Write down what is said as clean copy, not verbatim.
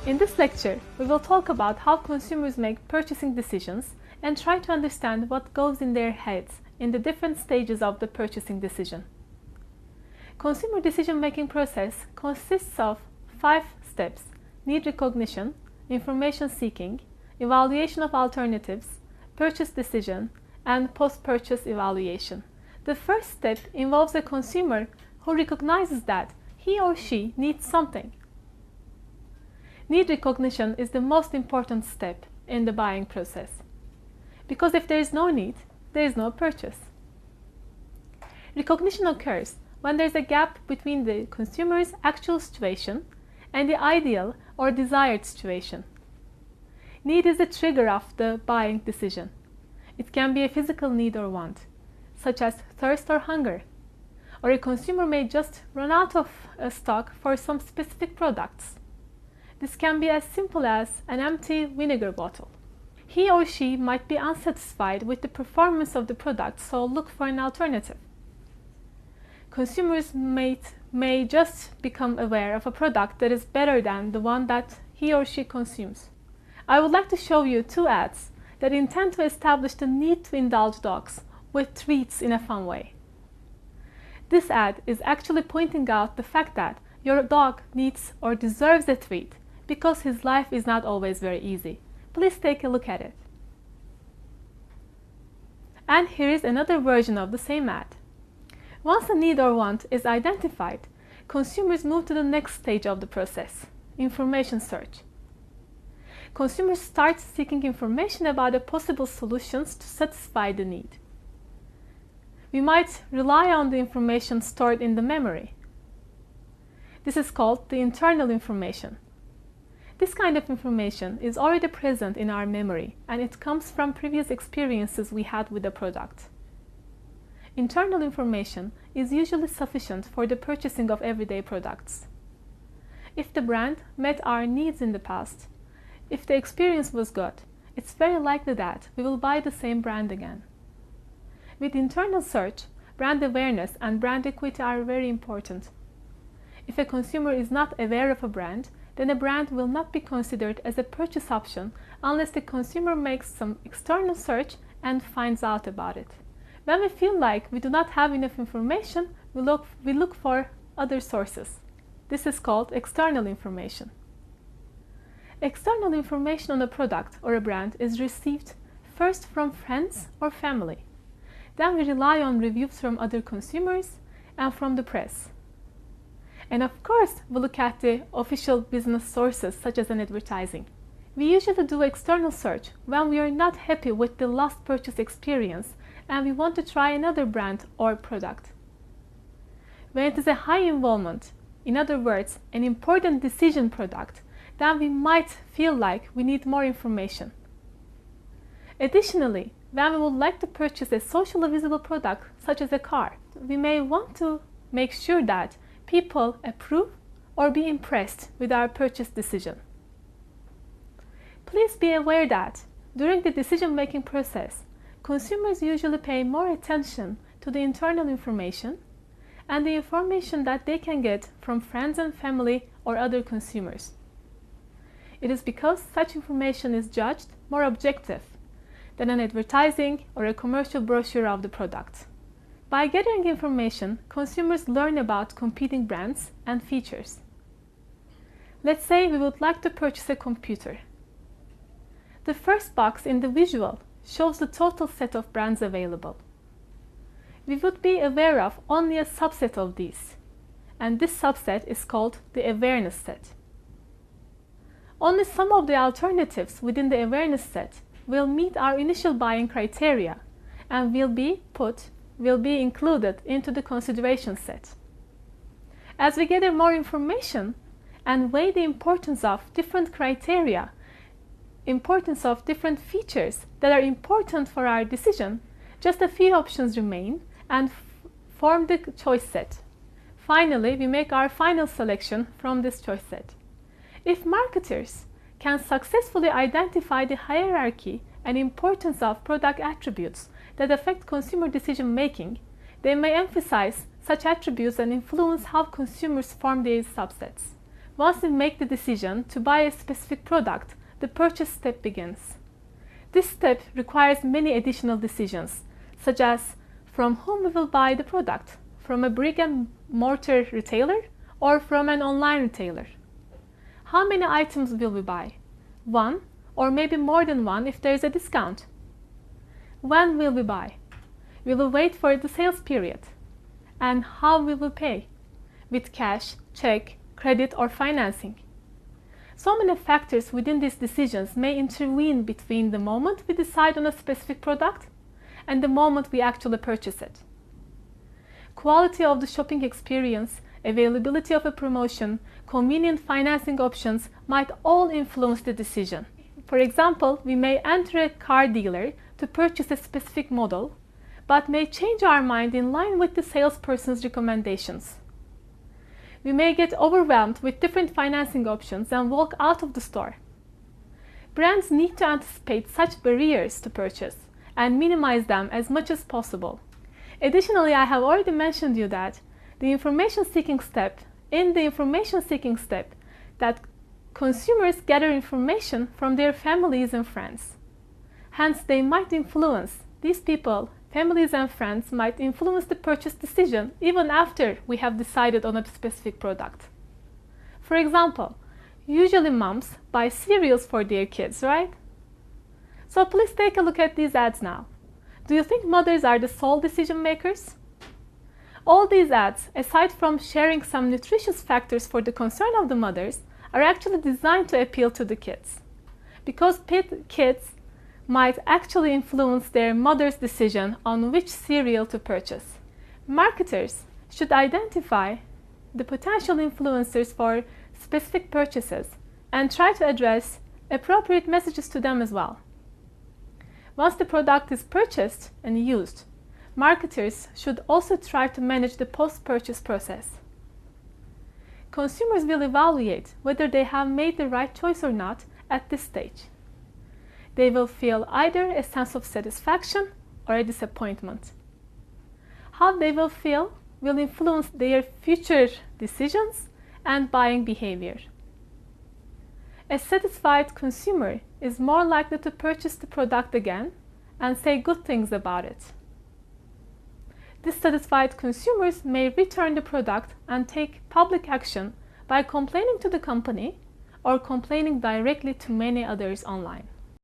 In this lecture, we will talk about how consumers make purchasing decisions and try to understand what goes in their heads in the different stages of the purchasing decision. Consumer decision-making process consists of 5 steps: need recognition, information seeking, evaluation of alternatives, purchase decision, and post-purchase evaluation. The first step involves a consumer who recognizes that he or she needs something. Need recognition is the most important step in the buying process, because if there is no need, there is no purchase. Recognition occurs when there is a gap between the consumer's actual situation and the ideal or desired situation. Need is the trigger of the buying decision. It can be a physical need or want, such as thirst or hunger, or a consumer may just run out of stock for some specific products. This can be as simple as an empty vinegar bottle. He or she might be unsatisfied with the performance of the product, so look for an alternative. Consumers may just become aware of a product that is better than the one that he or she consumes. I would like to show you 2 ads that intend to establish the need to indulge dogs with treats in a fun way. This ad is actually pointing out the fact that your dog needs or deserves a treat because his life is not always very easy. Please take a look at it. And here is another version of the same ad. Once a need or want is identified, consumers move to the next stage of the process: information search. Consumers start seeking information about the possible solutions to satisfy the need. We might rely on the information stored in the memory. This is called the internal information. This kind of information is already present in our memory, and it comes from previous experiences we had with the product. Internal information is usually sufficient for the purchasing of everyday products. If the brand met our needs in the past, if the experience was good, it's very likely that we will buy the same brand again. With internal search, brand awareness and brand equity are very important. If a consumer is not aware of a brand, then a brand will not be considered as a purchase option unless the consumer makes some external search and finds out about it. When we feel like we do not have enough information, we look for other sources. This is called external information. External information on a product or a brand is received first from friends or family. Then we rely on reviews from other consumers and from the press. And of course, we look at the official business sources such as an advertising. We usually do external search when we are not happy with the last purchase experience and we want to try another brand or product. When it is a high involvement, in other words, an important decision product, then we might feel like we need more information. Additionally, when we would like to purchase a socially visible product such as a car, we may want to make sure that people approve or be impressed with our purchase decision. Please be aware that during the decision-making process, consumers usually pay more attention to the internal information and the information that they can get from friends and family or other consumers. It is because such information is judged more objective than an advertising or a commercial brochure of the product. By gathering information, consumers learn about competing brands and features. Let's say we would like to purchase a computer. The first box in the visual shows the total set of brands available. We would be aware of only a subset of these, and this subset is called the awareness set. Only some of the alternatives within the awareness set will meet our initial buying criteria and will be included into the consideration set. As we gather more information and weigh the importance of different criteria, importance of different features that are important for our decision, just a few options remain and form the choice set. Finally, we make our final selection from this choice set. If marketers can successfully identify the hierarchy and importance of product attributes that affect consumer decision-making, they may emphasize such attributes and influence how consumers form these subsets. Once we make the decision to buy a specific product, the purchase step begins. This step requires many additional decisions, such as from whom we will buy the product, from a brick-and-mortar retailer or from an online retailer. How many items will we buy? One, or maybe more than one if there is a discount. When will we buy? We will wait for the sales period. And how will we pay? With cash, check, credit, or financing. So many factors within these decisions may intervene between the moment we decide on a specific product and the moment we actually purchase it. Quality of the shopping experience, availability of a promotion, convenient financing options might all influence the decision. For example, we may enter a car dealer to purchase a specific model, but may change our mind in line with the salesperson's recommendations. We may get overwhelmed with different financing options and walk out of the store. Brands need to anticipate such barriers to purchase and minimize them as much as possible. Additionally, I have already mentioned you that in the information seeking step, that consumers gather information from their families and friends. Hence, they might influence these people. Families and friends might influence the purchase decision even after we have decided on a specific product. For example, usually moms buy cereals for their kids, right? So please take a look at these ads now. Do you think mothers are the sole decision makers? All these ads, aside from sharing some nutritious factors for the concern of the mothers, are actually designed to appeal to the kids. Because kids might actually influence their mother's decision on which cereal to purchase. Marketers should identify the potential influencers for specific purchases and try to address appropriate messages to them as well. Once the product is purchased and used, marketers should also try to manage the post-purchase process. Consumers will evaluate whether they have made the right choice or not at this stage. They will feel either a sense of satisfaction or a disappointment. How they will feel will influence their future decisions and buying behavior. A satisfied consumer is more likely to purchase the product again and say good things about it. Dissatisfied consumers may return the product and take public action by complaining to the company or complaining directly to many others online.